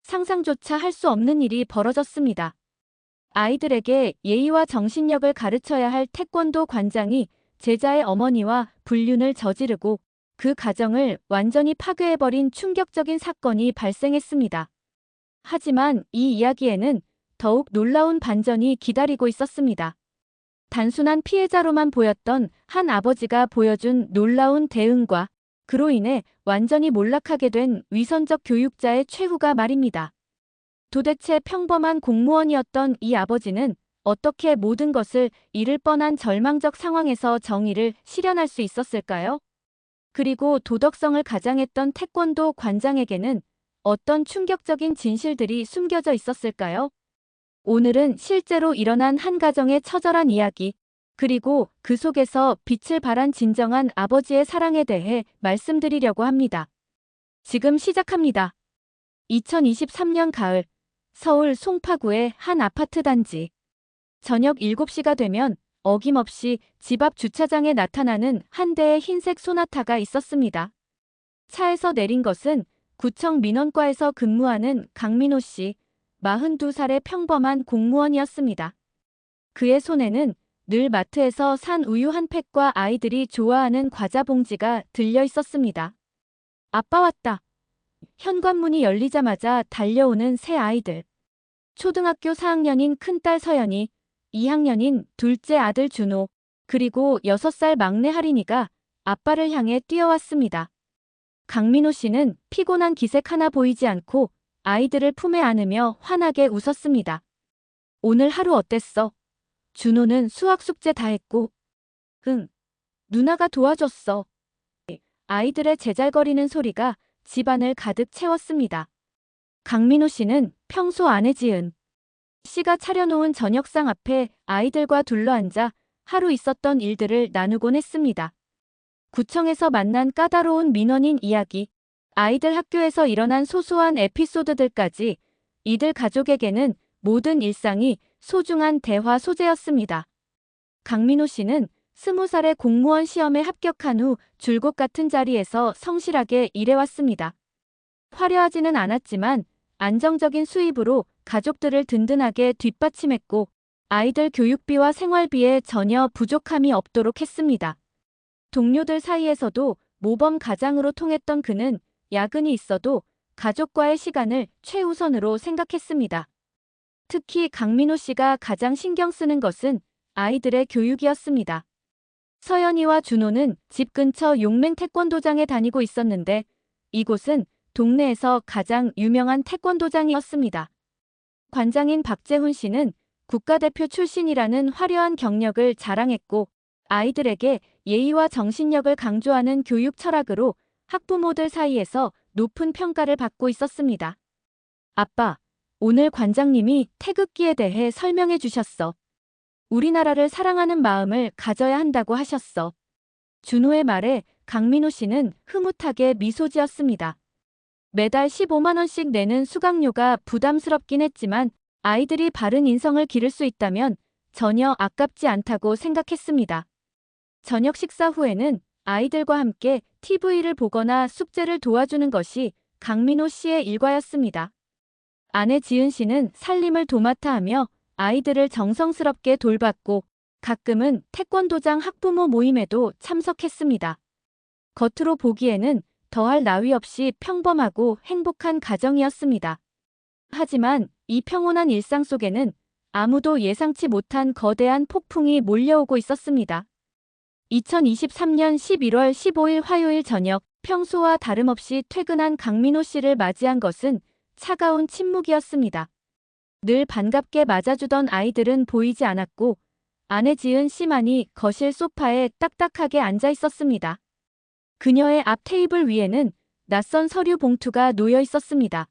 상상조차 할 수 없는 일이 벌어졌습니다. 아이들에게 예의와 정신력을 가르쳐야 할 태권도 관장이 제자의 어머니와 불륜을 저지르고 그 가정을 완전히 파괴해버린 충격적인 사건이 발생했습니다. 하지만 이 이야기에는 더욱 놀라운 반전이 기다리고 있었습니다. 단순한 피해자로만 보였던 한 아버지가 보여준 놀라운 대응과 그로 인해 완전히 몰락하게 된 위선적 교육자의 최후가 말입니다. 도대체 평범한 공무원이었던 이 아버지는 어떻게 모든 것을 잃을 뻔한 절망적 상황에서 정의를 실현할 수 있었을까요? 그리고 도덕성을 가장했던 태권도 관장에게는 어떤 충격적인 진실들이 숨겨져 있었을까요? 오늘은 실제로 일어난 한 가정의 처절한 이야기, 그리고 그 속에서 빛을 발한 진정한 아버지의 사랑에 대해 말씀드리려고 합니다. 지금 시작합니다. 2023년 가을, 서울 송파구의 한 아파트 단지. 저녁 7시가 되면 어김없이 집 앞 주차장에 나타나는 한 대의 흰색 소나타가 있었습니다. 차에서 내린 것은 구청 민원과에서 근무하는 강민호 씨, 42살의 평범한 공무원이었습니다. 그의 손에는 늘 마트에서 산 우유 한 팩과 아이들이 좋아하는 과자 봉지가 들려 있었습니다. 아빠 왔다. 현관문이 열리자마자 달려오는 새 아이들. 초등학교 4학년인 큰딸 서연이, 2학년인 둘째 아들 준호, 그리고 6살 막내 하린이가 아빠를 향해 뛰어왔습니다. 강민호 씨는 피곤한 기색 하나 보이지 않고 아이들을 품에 안으며 환하게 웃었습니다. 오늘 하루 어땠어? 준호는 수학 숙제 다 했고, 응, 누나가 도와줬어. 아이들의 제잘거리는 소리가 집안을 가득 채웠습니다. 강민호 씨는 평소 아내 지은 씨가 차려놓은 저녁상 앞에 아이들과 둘러앉아 하루 있었던 일들을 나누곤 했습니다. 구청에서 만난 까다로운 민원인 이야기, 아이들 학교에서 일어난 소소한 에피소드들까지 이들 가족에게는 모든 일상이 소중한 대화 소재였습니다. 강민호 씨는 20살의 공무원 시험에 합격한 후 줄곧 같은 자리에서 성실하게 일해왔습니다. 화려하지는 않았지만 안정적인 수입으로 가족들을 든든하게 뒷받침했고 아이들 교육비와 생활비에 전혀 부족함이 없도록 했습니다. 동료들 사이에서도 모범 가장으로 통했던 그는 야근이 있어도 가족과의 시간을 최우선으로 생각했습니다. 특히 강민호 씨가 가장 신경 쓰는 것은 아이들의 교육이었습니다. 서연이와 준호는 집 근처 용맹 태권도장에 다니고 있었는데 이곳은 동네에서 가장 유명한 태권도장이었습니다. 관장인 박재훈 씨는 국가대표 출신이라는 화려한 경력을 자랑했고 아이들에게 예의와 정신력을 강조하는 교육 철학으로 학부모들 사이에서 높은 평가를 받고 있었습니다. 아빠, 오늘 관장님이 태극기에 대해 설명해 주셨어. 우리나라를 사랑하는 마음을 가져야 한다고 하셨어. 준호의 말에 강민호 씨는 흐뭇하게 미소 지었습니다. 매달 15만 원씩 내는 수강료가 부담스럽긴 했지만 아이들이 바른 인성을 기를 수 있다면 전혀 아깝지 않다고 생각했습니다. 저녁 식사 후에는 아이들과 함께 TV를 보거나 숙제를 도와주는 것이 강민호 씨의 일과였습니다. 아내 지은 씨는 살림을 도맡아 하며 아이들을 정성스럽게 돌봤고 가끔은 태권도장 학부모 모임에도 참석했습니다. 겉으로 보기에는 더할 나위 없이 평범하고 행복한 가정이었습니다. 하지만 이 평온한 일상 속에는 아무도 예상치 못한 거대한 폭풍이 몰려오고 있었습니다. 2023년 11월 15일 화요일 저녁, 평소와 다름없이 퇴근한 강민호 씨를 맞이한 것은 차가운 침묵이었습니다. 늘 반갑게 맞아주던 아이들은 보이지 않았고 아내 지은 씨만이 거실 소파에 딱딱하게 앉아 있었습니다. 그녀의 앞 테이블 위에는 낯선 서류 봉투가 놓여 있었습니다.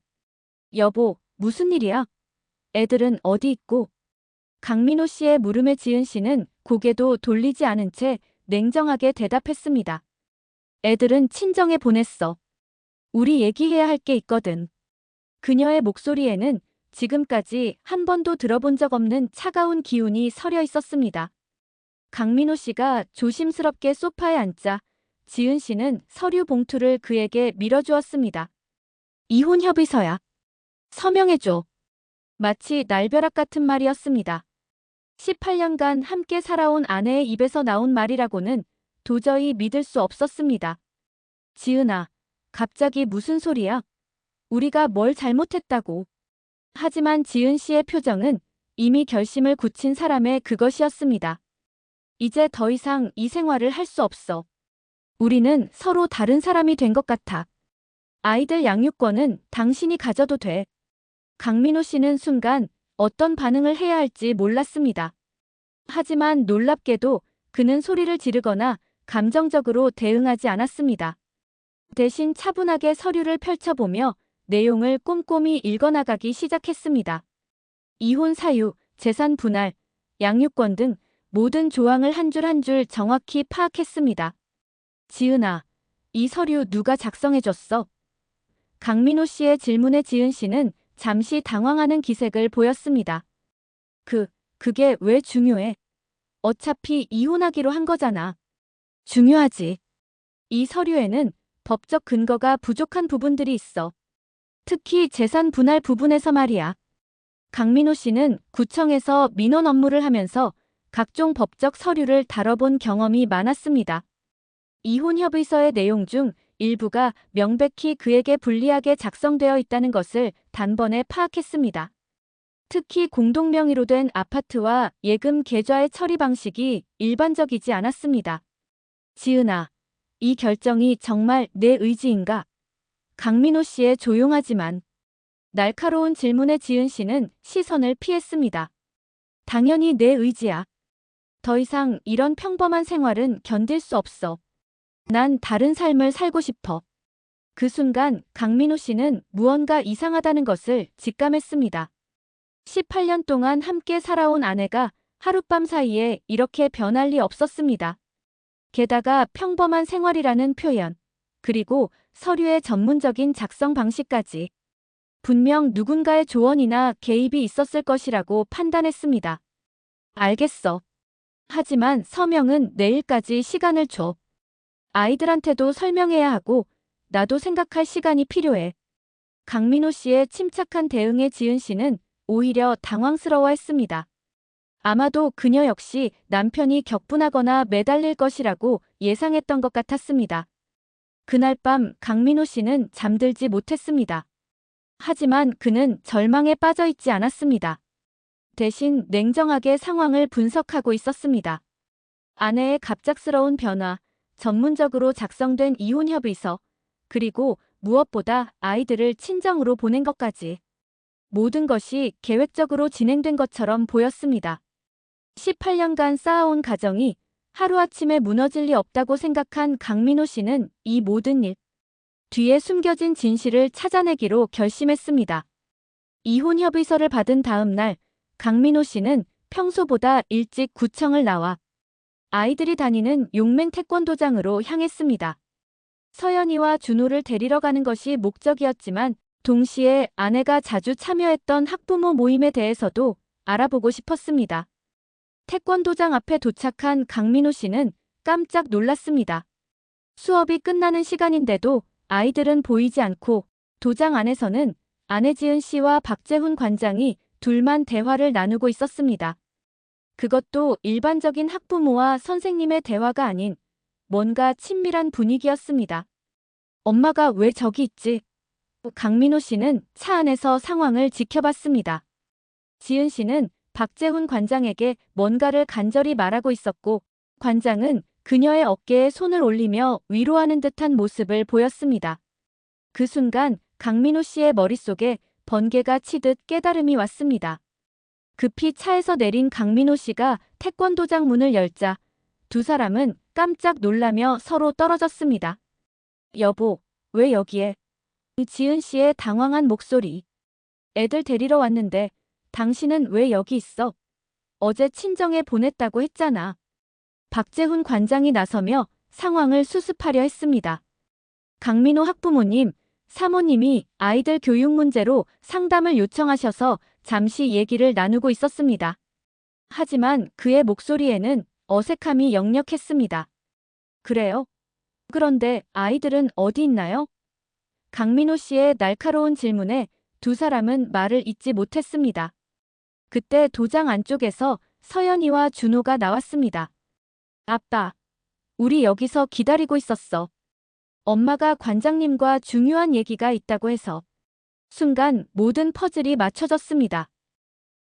여보, 무슨 일이야? 애들은 어디 있고? 강민호 씨의 물음에 지은 씨는 고개도 돌리지 않은 채 냉정하게 대답했습니다. 애들은 친정에 보냈어. 우리 얘기해야 할 게 있거든. 그녀의 목소리에는 지금까지 한 번도 들어본 적 없는 차가운 기운이 서려 있었습니다. 강민호 씨가 조심스럽게 소파에 앉자 지은 씨는 서류 봉투를 그에게 밀어주었습니다. 이혼 협의서야. 서명해줘. 마치 날벼락 같은 말이었습니다. 18년간 함께 살아온 아내의 입에서 나온 말이라고는 도저히 믿을 수 없었습니다. 지은아, 갑자기 무슨 소리야? 우리가 뭘 잘못했다고. 하지만 지은 씨의 표정은 이미 결심을 굳힌 사람의 그것이었습니다. 이제 더 이상 이 생활을 할 수 없어. 우리는 서로 다른 사람이 된 것 같아. 아이들 양육권은 당신이 가져도 돼. 강민호 씨는 순간 어떤 반응을 해야 할지 몰랐습니다. 하지만 놀랍게도 그는 소리를 지르거나 감정적으로 대응하지 않았습니다. 대신 차분하게 서류를 펼쳐보며 내용을 꼼꼼히 읽어나가기 시작했습니다. 이혼 사유, 재산 분할, 양육권 등 모든 조항을 한 줄 한 줄 정확히 파악했습니다. 지은아, 이 서류 누가 작성해줬어? 강민호 씨의 질문에 지은 씨는 잠시 당황하는 기색을 보였습니다. 그게 왜 중요해? 어차피 이혼하기로 한 거잖아. 중요하지. 이 서류에는 법적 근거가 부족한 부분들이 있어. 특히 재산 분할 부분에서 말이야. 강민호 씨는 구청에서 민원 업무를 하면서 각종 법적 서류를 다뤄본 경험이 많았습니다. 이혼 협의서의 내용 중 일부가 명백히 그에게 불리하게 작성되어 있다는 것을 단번에 파악했습니다. 특히 공동명의로 된 아파트와 예금 계좌의 처리 방식이 일반적이지 않았습니다. 지은아, 이 결정이 정말 내 의지인가? 강민호 씨의 조용하지만 날카로운 질문에 지은 씨는 시선을 피했습니다. 당연히 내 의지야. 더 이상 이런 평범한 생활은 견딜 수 없어. 난 다른 삶을 살고 싶어. 그 순간 강민호 씨는 무언가 이상하다는 것을 직감했습니다. 18년 동안 함께 살아온 아내가 하룻밤 사이에 이렇게 변할 리 없었습니다. 게다가 평범한 생활이라는 표현, 그리고 서류의 전문적인 작성 방식까지. 분명 누군가의 조언이나 개입이 있었을 것이라고 판단했습니다. 알겠어. 하지만 서명은 내일까지 시간을 줘. 아이들한테도 설명해야 하고 나도 생각할 시간이 필요해. 강민호 씨의 침착한 대응에 지은 씨는 오히려 당황스러워했습니다. 아마도 그녀 역시 남편이 격분하거나 매달릴 것이라고 예상했던 것 같았습니다. 그날 밤 강민호 씨는 잠들지 못했습니다. 하지만 그는 절망에 빠져 있지 않았습니다. 대신 냉정하게 상황을 분석하고 있었습니다. 아내의 갑작스러운 변화, 전문적으로 작성된 이혼 협의서, 그리고 무엇보다 아이들을 친정으로 보낸 것까지. 모든 것이 계획적으로 진행된 것처럼 보였습니다. 18년간 쌓아온 가정이 하루아침에 무너질 리 없다고 생각한 강민호 씨는 이 모든 일 뒤에 숨겨진 진실을 찾아내기로 결심했습니다. 이혼 협의서를 받은 다음 날 강민호 씨는 평소보다 일찍 구청을 나와 아이들이 다니는 용맹 태권도장으로 향했습니다. 서연이와 준호를 데리러 가는 것이 목적이었지만 동시에 아내가 자주 참여했던 학부모 모임에 대해서도 알아보고 싶었습니다. 태권도장 앞에 도착한 강민호 씨는 깜짝 놀랐습니다. 수업이 끝나는 시간인데도 아이들은 보이지 않고 도장 안에서는 아내 지은 씨와 박재훈 관장이 둘만 대화를 나누고 있었습니다. 그것도 일반적인 학부모와 선생님의 대화가 아닌 뭔가 친밀한 분위기였습니다. 엄마가 왜 저기 있지? 강민호 씨는 차 안에서 상황을 지켜봤습니다. 지은 씨는 박재훈 관장에게 뭔가를 간절히 말하고 있었고 관장은 그녀의 어깨에 손을 올리며 위로하는 듯한 모습을 보였습니다. 그 순간 강민호 씨의 머릿속에 번개가 치듯 깨달음이 왔습니다. 급히 차에서 내린 강민호 씨가 태권도장 문을 열자 두 사람은 깜짝 놀라며 서로 떨어졌습니다. 여보, 왜 여기에? 지은 씨의 당황한 목소리. 애들 데리러 왔는데 당신은 왜 여기 있어? 어제 친정에 보냈다고 했잖아. 박재훈 관장이 나서며 상황을 수습하려 했습니다. 강민호 학부모님, 사모님이 아이들 교육 문제로 상담을 요청하셔서 잠시 얘기를 나누고 있었습니다. 하지만 그의 목소리에는 어색함이 역력했습니다. 그래요? 그런데 아이들은 어디 있나요? 강민호 씨의 날카로운 질문에 두 사람은 말을 잇지 못했습니다. 그때 도장 안쪽에서 서연이와 준호가 나왔습니다. 아빠, 우리 여기서 기다리고 있었어. 엄마가 관장님과 중요한 얘기가 있다고 해서. 순간 모든 퍼즐이 맞춰졌습니다.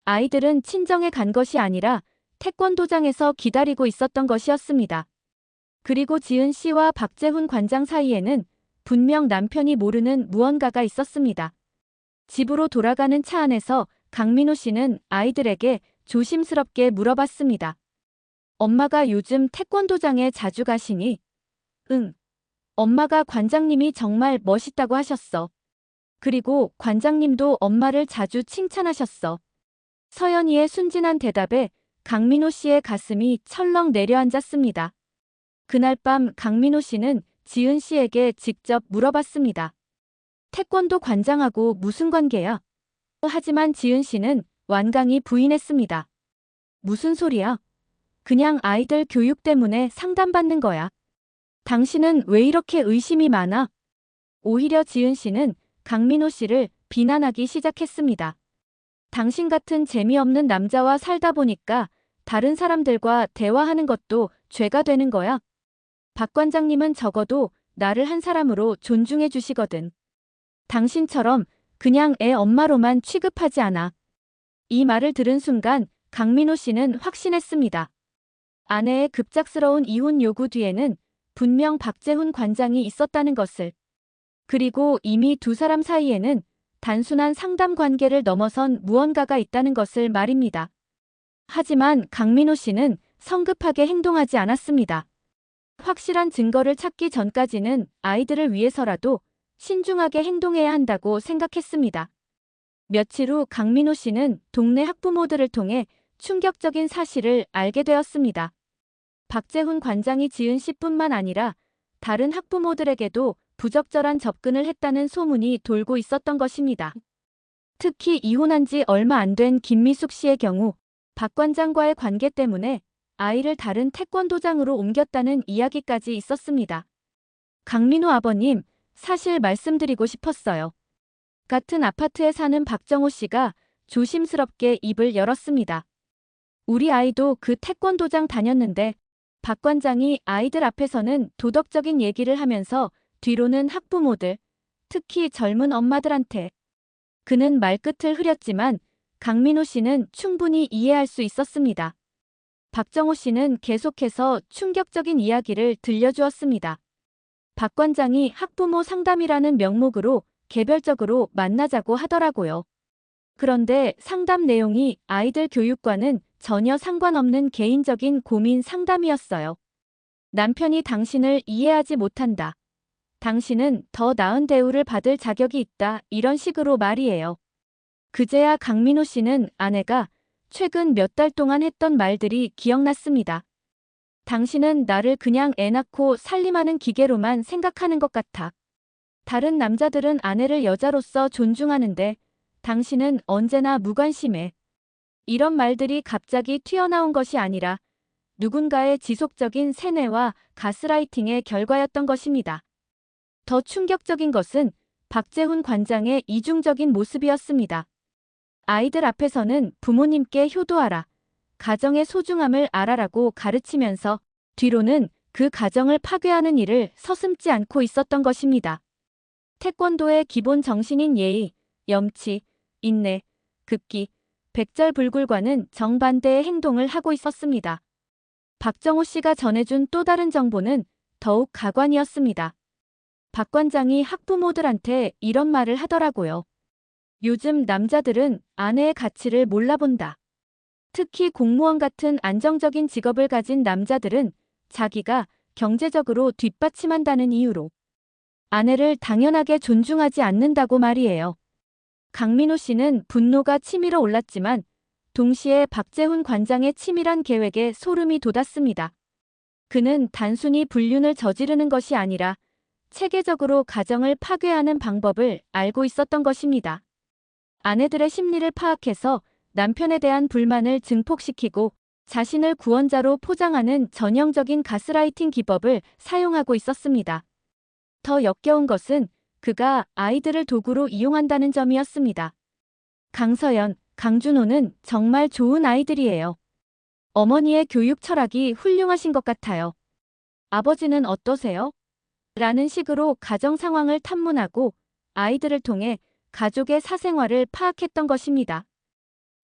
아이들은 친정에 간 것이 아니라 태권도장에서 기다리고 있었던 것이었습니다. 그리고 지은 씨와 박재훈 관장 사이에는 분명 남편이 모르는 무언가가 있었습니다. 집으로 돌아가는 차 안에서 강민호 씨는 아이들에게 조심스럽게 물어봤습니다. 엄마가 요즘 태권도장에 자주 가시니? 응. 엄마가 관장님이 정말 멋있다고 하셨어. 그리고 관장님도 엄마를 자주 칭찬하셨어. 서연이의 순진한 대답에 강민호 씨의 가슴이 철렁 내려앉았습니다. 그날 밤 강민호 씨는 지은 씨에게 직접 물어봤습니다. 태권도 관장하고 무슨 관계야? 하지만 지은 씨는 완강히 부인했습니다. 무슨 소리야? 그냥 아이들 교육 때문에 상담받는 거야. 당신은 왜 이렇게 의심이 많아? 오히려 지은 씨는 강민호 씨를 비난하기 시작했습니다. 당신 같은 재미없는 남자와 살다 보니까 다른 사람들과 대화하는 것도 죄가 되는 거야. 박 관장님은 적어도 나를 한 사람으로 존중해 주시거든. 당신처럼 그냥 애 엄마로만 취급하지 않아. 이 말을 들은 순간 강민호 씨는 확신했습니다. 아내의 급작스러운 이혼 요구 뒤에는 분명 박재훈 관장이 있었다는 것을. 그리고 이미 두 사람 사이에는 단순한 상담 관계를 넘어선 무언가가 있다는 것을 말입니다. 하지만 강민호 씨는 성급하게 행동하지 않았습니다. 확실한 증거를 찾기 전까지는 아이들을 위해서라도 신중하게 행동해야 한다고 생각했습니다. 며칠 후 강민호 씨는 동네 학부모들을 통해 충격적인 사실을 알게 되었습니다. 박재훈 관장이 지은 씨뿐만 아니라 다른 학부모들에게도 부적절한 접근을 했다는 소문이 돌고 있었던 것입니다. 특히 이혼한 지 얼마 안 된 김미숙 씨의 경우 박 관장과의 관계 때문에 아이를 다른 태권도장으로 옮겼다는 이야기까지 있었습니다. 강민호 아버님, 사실 말씀드리고 싶었어요. 같은 아파트에 사는 박정호 씨가 조심스럽게 입을 열었습니다. 우리 아이도 그 태권도장 다녔는데 박 관장이 아이들 앞에서는 도덕적인 얘기를 하면서 뒤로는 학부모들, 특히 젊은 엄마들한테. 그는 말끝을 흐렸지만 강민호 씨는 충분히 이해할 수 있었습니다. 박정호 씨는 계속해서 충격적인 이야기를 들려주었습니다. 박 관장이 학부모 상담이라는 명목으로 개별적으로 만나자고 하더라고요. 그런데 상담 내용이 아이들 교육과는 전혀 상관없는 개인적인 고민 상담이었어요. 남편이 당신을 이해하지 못한다. 당신은 더 나은 대우를 받을 자격이 있다. 이런 식으로 말이에요. 그제야 강민호 씨는 아내가 최근 몇 달 동안 했던 말들이 기억났습니다. 당신은 나를 그냥 애 낳고 살림하는 기계로만 생각하는 것 같아. 다른 남자들은 아내를 여자로서 존중하는데 당신은 언제나 무관심해. 이런 말들이 갑자기 튀어나온 것이 아니라 누군가의 지속적인 세뇌와 가스라이팅의 결과였던 것입니다. 더 충격적인 것은 박재훈 관장의 이중적인 모습이었습니다. 아이들 앞에서는 부모님께 효도하라, 가정의 소중함을 알아라고 가르치면서 뒤로는 그 가정을 파괴하는 일을 서슴지 않고 있었던 것입니다. 태권도의 기본 정신인 예의, 염치, 인내, 급기, 백절불굴과는 정반대의 행동을 하고 있었습니다. 박정호 씨가 전해준 또 다른 정보는 더욱 가관이었습니다. 박 관장이 학부모들한테 이런 말을 하더라고요. 요즘 남자들은 아내의 가치를 몰라본다. 특히 공무원 같은 안정적인 직업을 가진 남자들은 자기가 경제적으로 뒷받침한다는 이유로 아내를 당연하게 존중하지 않는다고 말이에요. 강민호 씨는 분노가 치밀어 올랐지만 동시에 박재훈 관장의 치밀한 계획에 소름이 돋았습니다. 그는 단순히 불륜을 저지르는 것이 아니라 체계적으로 가정을 파괴하는 방법을 알고 있었던 것입니다. 아내들의 심리를 파악해서 남편에 대한 불만을 증폭시키고 자신을 구원자로 포장하는 전형적인 가스라이팅 기법을 사용하고 있었습니다. 더 역겨운 것은 그가 아이들을 도구로 이용한다는 점이었습니다. 강서연, 강준호는 정말 좋은 아이들이에요. 어머니의 교육 철학이 훌륭하신 것 같아요. 아버지는 어떠세요? 라는 식으로 가정 상황을 탐문하고 아이들을 통해 가족의 사생활을 파악했던 것입니다.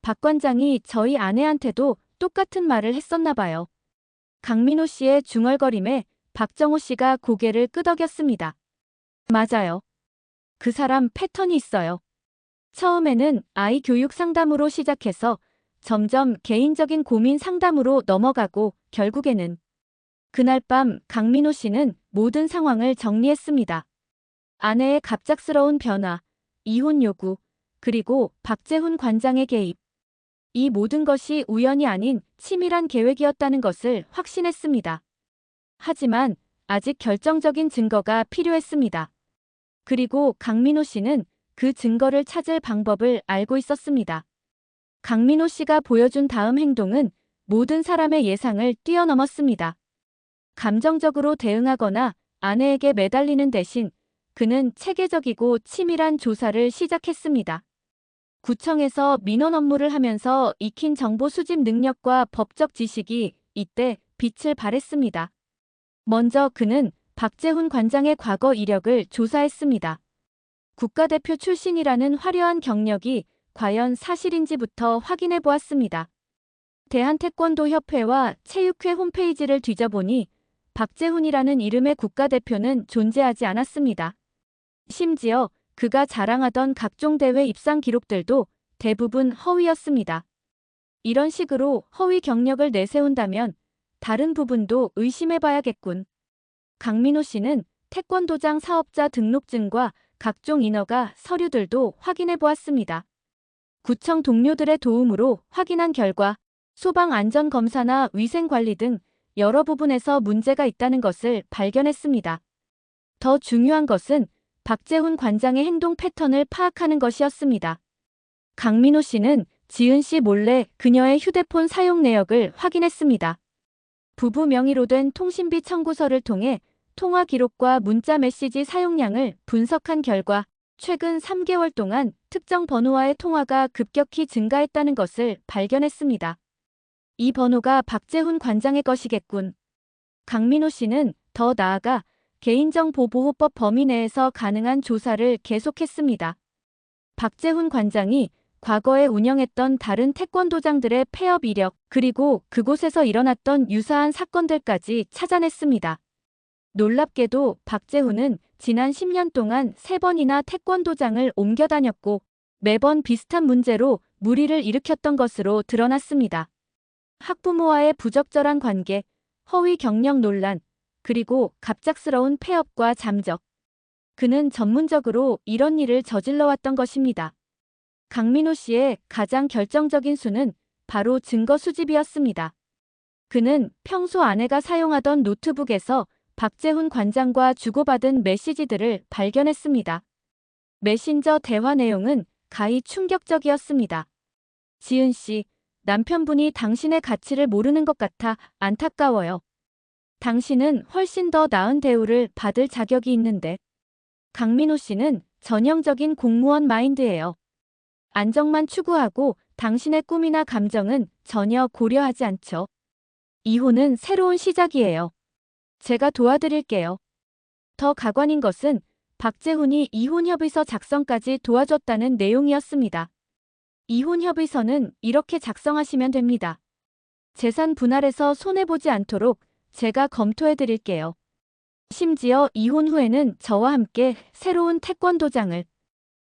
박 관장이 저희 아내한테도 똑같은 말을 했었나 봐요. 강민호 씨의 중얼거림에 박정호 씨가 고개를 끄덕였습니다. 맞아요. 그 사람 패턴이 있어요. 처음에는 아이 교육 상담으로 시작해서 점점 개인적인 고민 상담으로 넘어가고 결국에는 그날 밤 강민호 씨는 모든 상황을 정리했습니다. 아내의 갑작스러운 변화, 이혼 요구, 그리고 박재훈 관장의 개입. 이 모든 것이 우연이 아닌 치밀한 계획이었다는 것을 확신했습니다. 하지만 아직 결정적인 증거가 필요했습니다. 그리고 강민호 씨는 그 증거를 찾을 방법을 알고 있었습니다. 강민호 씨가 보여준 다음 행동은 모든 사람의 예상을 뛰어넘었습니다. 감정적으로 대응하거나 아내에게 매달리는 대신 그는 체계적이고 치밀한 조사를 시작했습니다. 구청에서 민원 업무를 하면서 익힌 정보 수집 능력과 법적 지식이 이때 빛을 발했습니다. 먼저 그는 박재훈 관장의 과거 이력을 조사했습니다. 국가대표 출신이라는 화려한 경력이 과연 사실인지부터 확인해 보았습니다. 대한태권도협회와 체육회 홈페이지를 뒤져보니 박재훈이라는 이름의 국가대표는 존재하지 않았습니다. 심지어 그가 자랑하던 각종 대회 입상 기록들도 대부분 허위였습니다. 이런 식으로 허위 경력을 내세운다면 다른 부분도 의심해봐야겠군. 강민호 씨는 태권도장 사업자 등록증과 각종 인허가 서류들도 확인해보았습니다. 구청 동료들의 도움으로 확인한 결과 소방안전검사나 위생관리 등 여러 부분에서 문제가 있다는 것을 발견했습니다. 더 중요한 것은 박재훈 관장의 행동 패턴을 파악하는 것이었습니다. 강민호 씨는 지은 씨 몰래 그녀의 휴대폰 사용 내역을 확인했습니다. 부부 명의로 된 통신비 청구서를 통해 통화 기록과 문자 메시지 사용량을 분석한 결과 최근 3개월 동안 특정 번호와의 통화가 급격히 증가했다는 것을 발견했습니다. 이 번호가 박재훈 관장의 것이겠군. 강민호 씨는 더 나아가 개인정보보호법 범위 내에서 가능한 조사를 계속했습니다. 박재훈 관장이 과거에 운영했던 다른 태권도장들의 폐업 이력 그리고 그곳에서 일어났던 유사한 사건들까지 찾아냈습니다. 놀랍게도 박재훈은 지난 10년 동안 3번이나 태권도장을 옮겨 다녔고 매번 비슷한 문제로 물의를 일으켰던 것으로 드러났습니다. 학부모와의 부적절한 관계, 허위 경력 논란, 그리고 갑작스러운 폐업과 잠적. 그는 전문적으로 이런 일을 저질러왔던 것입니다. 강민호 씨의 가장 결정적인 수는 바로 증거 수집이었습니다. 그는 평소 아내가 사용하던 노트북에서 박재훈 관장과 주고받은 메시지들을 발견했습니다. 메신저 대화 내용은 가히 충격적이었습니다. 지은 씨, 남편분이 당신의 가치를 모르는 것 같아 안타까워요. 당신은 훨씬 더 나은 대우를 받을 자격이 있는데. 강민호 씨는 전형적인 공무원 마인드예요. 안정만 추구하고 당신의 꿈이나 감정은 전혀 고려하지 않죠. 이혼은 새로운 시작이에요. 제가 도와드릴게요. 더 가관인 것은 박재훈이 이혼협의서 작성까지 도와줬다는 내용이었습니다. 이혼협의서는 이렇게 작성하시면 됩니다. 재산 분할에서 손해보지 않도록 제가 검토해드릴게요. 심지어 이혼 후에는 저와 함께 새로운 태권도장을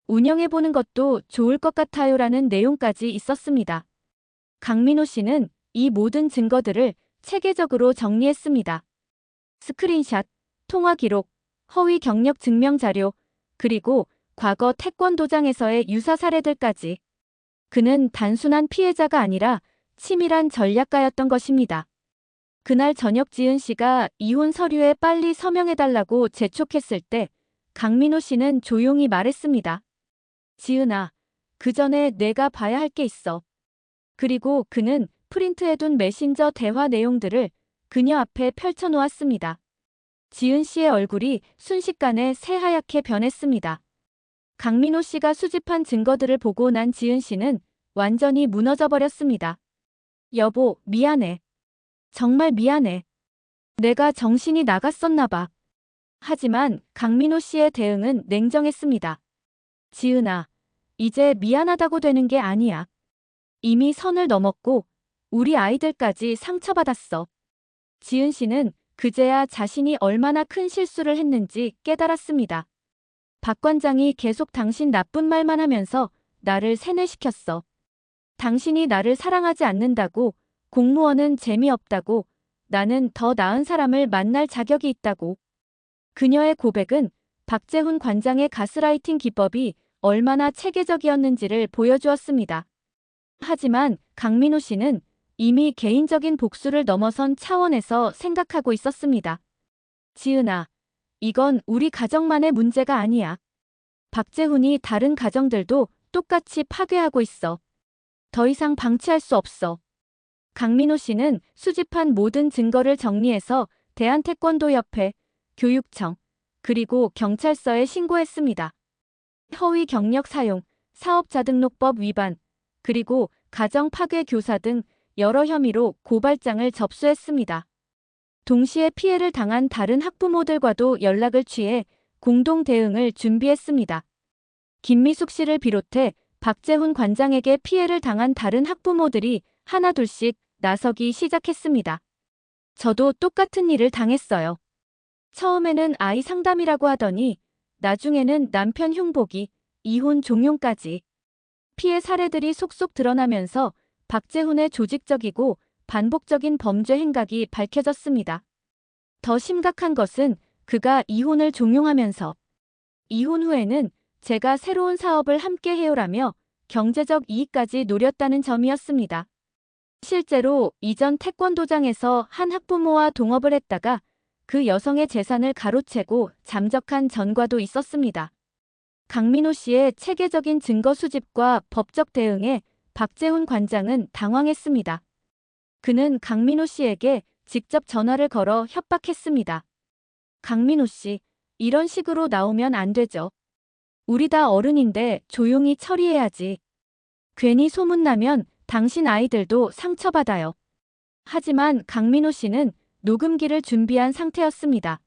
운영해보는 것도 좋을 것 같아요라는 내용까지 있었습니다. 강민호 씨는 이 모든 증거들을 체계적으로 정리했습니다. 스크린샷, 통화 기록, 허위 경력 증명 자료, 그리고 과거 태권도장에서의 유사 사례들까지. 그는 단순한 피해자가 아니라 치밀한 전략가였던 것입니다. 그날 저녁 지은 씨가 이혼 서류에 빨리 서명해달라고 재촉했을 때 강민호 씨는 조용히 말했습니다. 지은아, 그 전에 내가 봐야 할 게 있어. 그리고 그는 프린트해둔 메신저 대화 내용들을 그녀 앞에 펼쳐놓았습니다. 지은 씨의 얼굴이 순식간에 새하얗게 변했습니다. 강민호 씨가 수집한 증거들을 보고 난 지은 씨는 완전히 무너져 버렸습니다. 여보, 미안해. 정말 미안해. 내가 정신이 나갔었나 봐. 하지만 강민호 씨의 대응은 냉정했습니다. 지은아, 이제 미안하다고 되는 게 아니야. 이미 선을 넘었고 우리 아이들까지 상처받았어. 지은 씨는 그제야 자신이 얼마나 큰 실수를 했는지 깨달았습니다. 박 관장이 계속 당신 나쁜 말만 하면서 나를 세뇌시켰어. 당신이 나를 사랑하지 않는다고, 공무원은 재미없다고, 나는 더 나은 사람을 만날 자격이 있다고. 그녀의 고백은 박재훈 관장의 가스라이팅 기법이 얼마나 체계적이었는지를 보여주었습니다. 하지만 강민호 씨는 이미 개인적인 복수를 넘어선 차원에서 생각하고 있었습니다. 지은아, 이건 우리 가정만의 문제가 아니야. 박재훈이 다른 가정들도 똑같이 파괴하고 있어. 더 이상 방치할 수 없어. 강민호 씨는 수집한 모든 증거를 정리해서 대한태권도협회, 교육청, 그리고 경찰서에 신고했습니다. 허위 경력 사용, 사업자등록법 위반, 그리고 가정 파괴 교사 등 여러 혐의로 고발장을 접수했습니다. 동시에 피해를 당한 다른 학부모들과도 연락을 취해 공동 대응을 준비했습니다. 김미숙 씨를 비롯해 박재훈 관장에게 피해를 당한 다른 학부모들이 하나둘씩 나서기 시작했습니다. 저도 똑같은 일을 당했어요. 처음에는 아이 상담이라고 하더니 나중에는 남편 흉보기, 이혼 종용까지. 피해 사례들이 속속 드러나면서 박재훈의 조직적이고 반복적인 범죄 행각이 밝혀졌습니다. 더 심각한 것은 그가 이혼을 종용하면서 이혼 후에는 제가 새로운 사업을 함께 해오라며 경제적 이익까지 노렸다는 점이었습니다. 실제로 이전 태권도장에서 한 학부모와 동업을 했다가 그 여성의 재산을 가로채고 잠적한 전과도 있었습니다. 강민호 씨의 체계적인 증거 수집과 법적 대응에 박재훈 관장은 당황했습니다. 그는 강민호 씨에게 직접 전화를 걸어 협박했습니다. 강민호 씨, 이런 식으로 나오면 안 되죠. 우리 다 어른인데 조용히 처리해야지. 괜히 소문나면 당신 아이들도 상처받아요. 하지만 강민호 씨는 녹음기를 준비한 상태였습니다.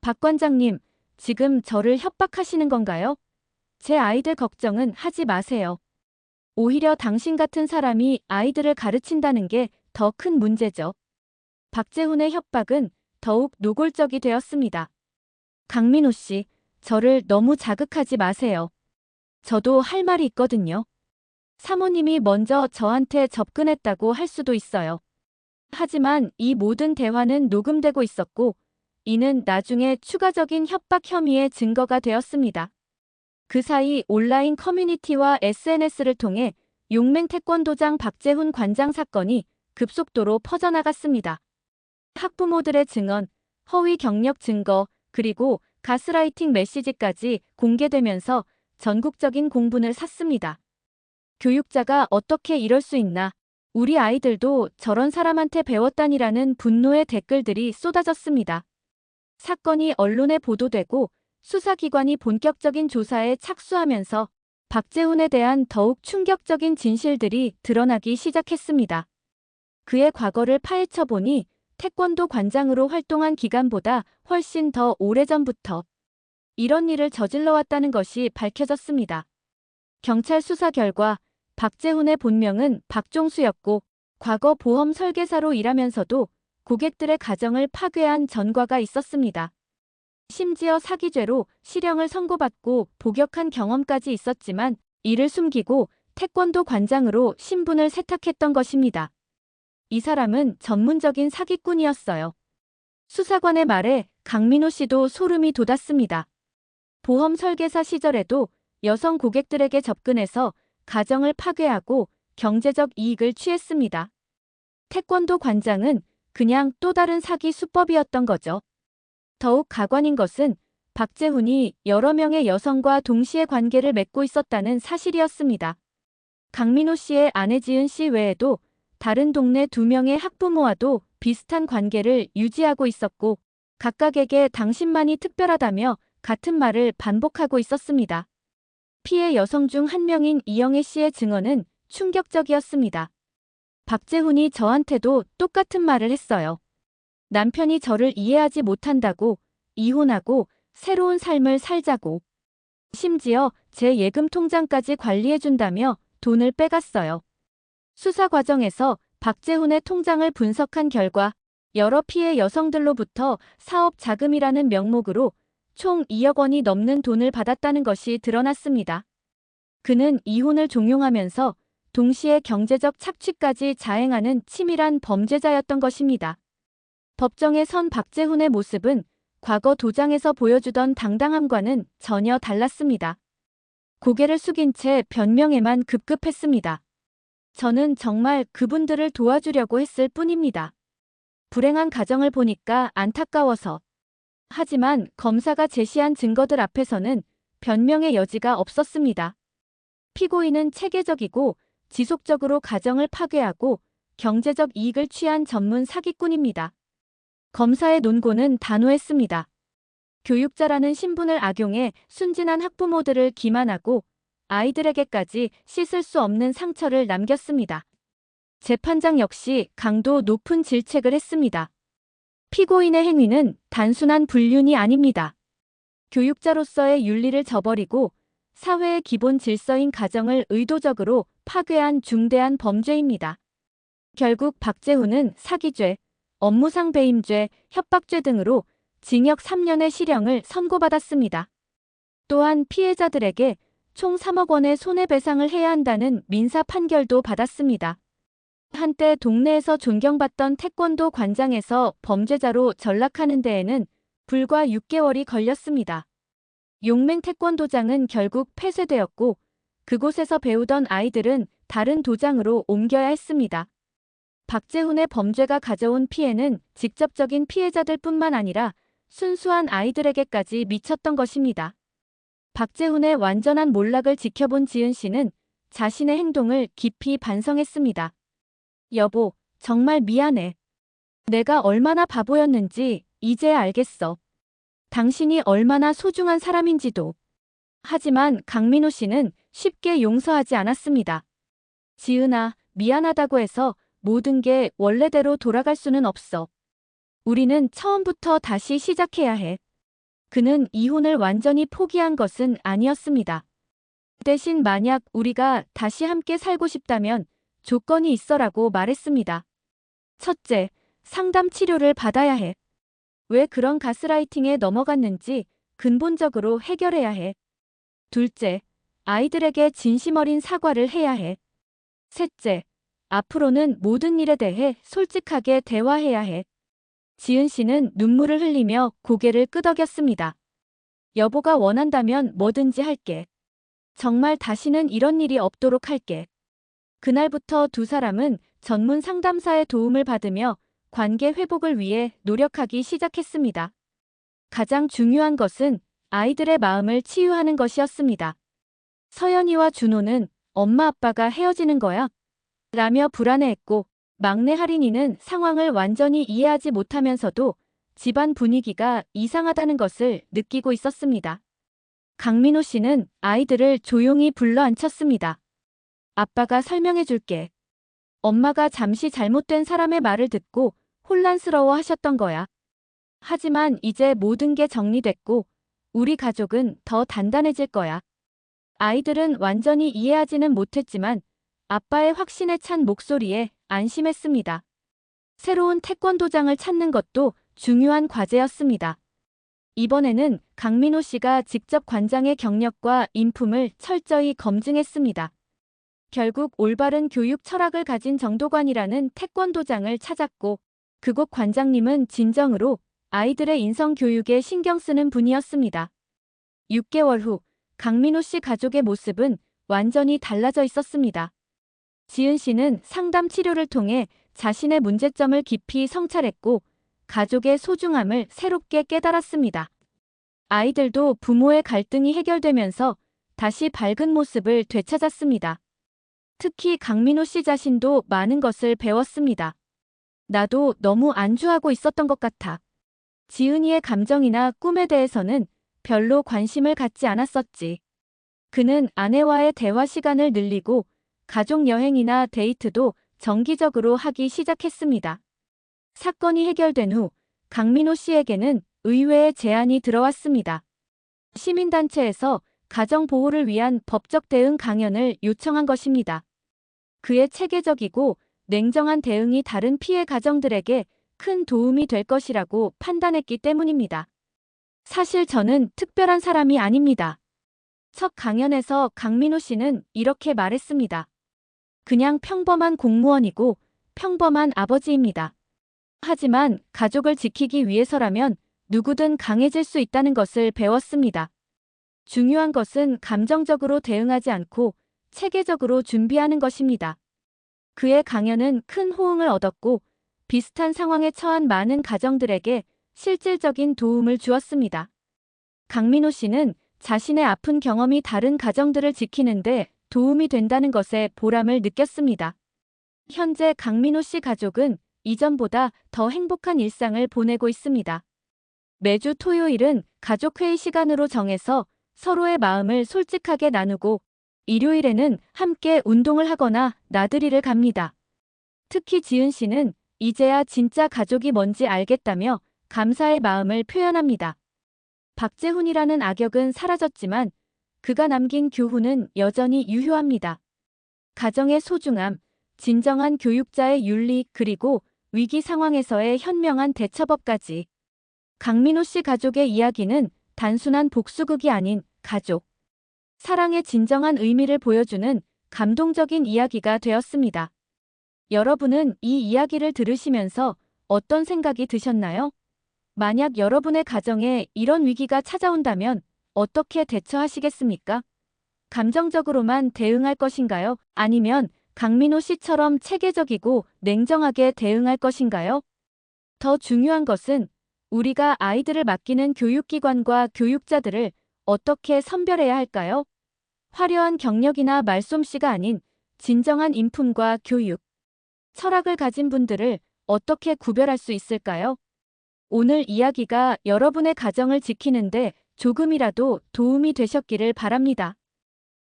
박 관장님, 지금 저를 협박하시는 건가요? 제 아이들 걱정은 하지 마세요. 오히려 당신 같은 사람이 아이들을 가르친다는 게 더 큰 문제죠. 박재훈의 협박은 더욱 노골적이 되었습니다. 강민호 씨, 저를 너무 자극하지 마세요. 저도 할 말이 있거든요. 사모님이 먼저 저한테 접근했다고 할 수도 있어요. 하지만 이 모든 대화는 녹음되고 있었고, 이는 나중에 추가적인 협박 혐의의 증거가 되었습니다. 그 사이 온라인 커뮤니티와 SNS를 통해 용맹 태권도장 박재훈 관장 사건이 급속도로 퍼져나갔습니다. 학부모들의 증언, 허위 경력 증거, 그리고 가스라이팅 메시지까지 공개되면서 전국적인 공분을 샀습니다. 교육자가 어떻게 이럴 수 있나? 우리 아이들도 저런 사람한테 배웠다니라는 분노의 댓글들이 쏟아졌습니다. 사건이 언론에 보도되고 수사기관이 본격적인 조사에 착수하면서 박재훈에 대한 더욱 충격적인 진실들이 드러나기 시작했습니다. 그의 과거를 파헤쳐보니 태권도 관장으로 활동한 기간보다 훨씬 더 오래전부터 이런 일을 저질러왔다는 것이 밝혀졌습니다. 경찰 수사 결과 박재훈의 본명은 박종수였고 과거 보험 설계사로 일하면서도 고객들의 가정을 파괴한 전과가 있었습니다. 심지어 사기죄로 실형을 선고받고 복역한 경험까지 있었지만 이를 숨기고 태권도 관장으로 신분을 세탁했던 것입니다. 이 사람은 전문적인 사기꾼이었어요. 수사관의 말에 강민호 씨도 소름이 돋았습니다. 보험 설계사 시절에도 여성 고객들에게 접근해서 가정을 파괴하고 경제적 이익을 취했습니다. 태권도 관장은 그냥 또 다른 사기 수법이었던 거죠. 더욱 가관인 것은 박재훈이 여러 명의 여성과 동시에 관계를 맺고 있었다는 사실이었습니다. 강민호 씨의 아내 지은 씨 외에도 다른 동네 2명의 학부모와도 비슷한 관계를 유지하고 있었고 각각에게 당신만이 특별하다며 같은 말을 반복하고 있었습니다. 피해 여성 중 한 명인 이영애 씨의 증언은 충격적이었습니다. 박재훈이 저한테도 똑같은 말을 했어요. 남편이 저를 이해하지 못한다고, 이혼하고 새로운 삶을 살자고. 심지어 제 예금 통장까지 관리해준다며 돈을 빼갔어요. 수사 과정에서 박재훈의 통장을 분석한 결과 여러 피해 여성들로부터 사업 자금이라는 명목으로 총 2억 원이 넘는 돈을 받았다는 것이 드러났습니다. 그는 이혼을 종용하면서 동시에 경제적 착취까지 자행하는 치밀한 범죄자였던 것입니다. 법정에 선 박재훈의 모습은 과거 도장에서 보여주던 당당함과는 전혀 달랐습니다. 고개를 숙인 채 변명에만 급급했습니다. 저는 정말 그분들을 도와주려고 했을 뿐입니다. 불행한 가정을 보니까 안타까워서. 하지만 검사가 제시한 증거들 앞에서는 변명의 여지가 없었습니다. 피고인은 체계적이고 지속적으로 가정을 파괴하고 경제적 이익을 취한 전문 사기꾼입니다. 검사의 논고는 단호했습니다. 교육자라는 신분을 악용해 순진한 학부모들을 기만하고 아이들에게까지 씻을 수 없는 상처를 남겼습니다. 재판장 역시 강도 높은 질책을 했습니다. 피고인의 행위는 단순한 불륜이 아닙니다. 교육자로서의 윤리를 저버리고 사회의 기본 질서인 가정을 의도적으로 파괴한 중대한 범죄입니다. 결국 박재훈은 사기죄, 업무상 배임죄, 협박죄 등으로 징역 3년의 실형을 선고받았습니다. 또한 피해자들에게 총 3억 원의 손해배상을 해야 한다는 민사 판결도 받았습니다. 한때 동네에서 존경받던 태권도 관장에서 범죄자로 전락하는 데에는 불과 6개월이 걸렸습니다. 용맹 태권도장은 결국 폐쇄되었고 그곳에서 배우던 아이들은 다른 도장으로 옮겨야 했습니다. 박재훈의 범죄가 가져온 피해는 직접적인 피해자들뿐만 아니라 순수한 아이들에게까지 미쳤던 것입니다. 박재훈의 완전한 몰락을 지켜본 지은 씨는 자신의 행동을 깊이 반성했습니다. 여보, 정말 미안해. 내가 얼마나 바보였는지 이제야 알겠어. 당신이 얼마나 소중한 사람인지도. 하지만 강민호 씨는 쉽게 용서하지 않았습니다. 지은아, 미안하다고 해서 모든 게 원래대로 돌아갈 수는 없어. 우리는 처음부터 다시 시작해야 해. 그는 이혼을 완전히 포기한 것은 아니었습니다. 대신 만약 우리가 다시 함께 살고 싶다면 조건이 있어라고 말했습니다. 첫째, 상담 치료를 받아야 해. 왜 그런 가스라이팅에 넘어갔는지 근본적으로 해결해야 해. 둘째, 아이들에게 진심 어린 사과를 해야 해. 셋째, 앞으로는 모든 일에 대해 솔직하게 대화해야 해. 지은 씨는 눈물을 흘리며 고개를 끄덕였습니다. 여보가 원한다면 뭐든지 할게. 정말 다시는 이런 일이 없도록 할게. 그날부터 두 사람은 전문 상담사의 도움을 받으며 관계 회복을 위해 노력하기 시작했습니다. 가장 중요한 것은 아이들의 마음을 치유하는 것이었습니다. 서연이와 준호는 엄마 아빠가 헤어지는 거야? 라며 불안해했고 막내 하린이는 상황을 완전히 이해하지 못하면서도 집안 분위기가 이상하다는 것을 느끼고 있었습니다. 강민호 씨는 아이들을 조용히 불러 앉혔습니다. 아빠가 설명해 줄게. 엄마가 잠시 잘못된 사람의 말을 듣고 혼란스러워 하셨던 거야. 하지만 이제 모든 게 정리됐고 우리 가족은 더 단단해질 거야. 아이들은 완전히 이해하지는 못했지만 아빠의 확신에 찬 목소리에 안심했습니다. 새로운 태권도장을 찾는 것도 중요한 과제였습니다. 이번에는 강민호 씨가 직접 관장의 경력과 인품을 철저히 검증했습니다. 결국 올바른 교육 철학을 가진 정도관이라는 태권도장을 찾았고 그곳 관장님은 진정으로 아이들의 인성 교육에 신경 쓰는 분이었습니다. 6개월 후 강민호 씨 가족의 모습은 완전히 달라져 있었습니다. 지은 씨는 상담 치료를 통해 자신의 문제점을 깊이 성찰했고 가족의 소중함을 새롭게 깨달았습니다. 아이들도 부모의 갈등이 해결되면서 다시 밝은 모습을 되찾았습니다. 특히 강민호 씨 자신도 많은 것을 배웠습니다. 나도 너무 안주하고 있었던 것 같아. 지은이의 감정이나 꿈에 대해서는 별로 관심을 갖지 않았었지. 그는 아내와의 대화 시간을 늘리고 가족 여행이나 데이트도 정기적으로 하기 시작했습니다. 사건이 해결된 후 강민호 씨에게는 의외의 제안이 들어왔습니다. 시민단체에서 가정 보호를 위한 법적 대응 강연을 요청한 것입니다. 그의 체계적이고 냉정한 대응이 다른 피해 가정들에게 큰 도움이 될 것이라고 판단했기 때문입니다. 사실 저는 특별한 사람이 아닙니다. 첫 강연에서 강민호 씨는 이렇게 말했습니다. 그냥 평범한 공무원이고 평범한 아버지입니다. 하지만 가족을 지키기 위해서라면 누구든 강해질 수 있다는 것을 배웠습니다. 중요한 것은 감정적으로 대응하지 않고 체계적으로 준비하는 것입니다. 그의 강연은 큰 호응을 얻었고 비슷한 상황에 처한 많은 가정들에게 실질적인 도움을 주었습니다. 강민호 씨는 자신의 아픈 경험이 다른 가정들을 지키는데 도움이 된다는 것에 보람을 느꼈습니다. 현재 강민호 씨 가족은 이전보다 더 행복한 일상을 보내고 있습니다. 매주 토요일은 가족회의 시간으로 정해서 서로의 마음을 솔직하게 나누고 일요일에는 함께 운동을 하거나 나들이를 갑니다. 특히 지은 씨는 이제야 진짜 가족이 뭔지 알겠다며 감사의 마음을 표현합니다. 박재훈이라는 악역은 사라졌지만 그가 남긴 교훈은 여전히 유효합니다. 가정의 소중함, 진정한 교육자의 윤리 그리고 위기 상황에서의 현명한 대처법까지. 강민호 씨 가족의 이야기는 단순한 복수극이 아닌 가족, 사랑의 진정한 의미를 보여주는 감동적인 이야기가 되었습니다. 여러분은 이 이야기를 들으시면서 어떤 생각이 드셨나요? 만약 여러분의 가정에 이런 위기가 찾아온다면 어떻게 대처하시겠습니까? 감정적으로만 대응할 것인가요? 아니면 강민호 씨처럼 체계적이고 냉정하게 대응할 것인가요? 더 중요한 것은 우리가 아이들을 맡기는 교육기관과 교육자들을 어떻게 선별해야 할까요? 화려한 경력이나 말솜씨가 아닌 진정한 인품과 교육, 철학을 가진 분들을 어떻게 구별할 수 있을까요? 오늘 이야기가 여러분의 가정을 지키는데 조금이라도 도움이 되셨기를 바랍니다.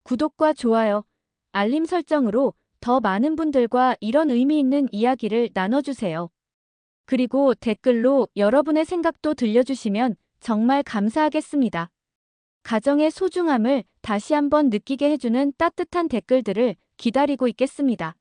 구독과 좋아요, 알림 설정으로 더 많은 분들과 이런 의미 있는 이야기를 나눠주세요. 그리고 댓글로 여러분의 생각도 들려주시면 정말 감사하겠습니다. 가정의 소중함을 다시 한번 느끼게 해주는 따뜻한 댓글들을 기다리고 있겠습니다.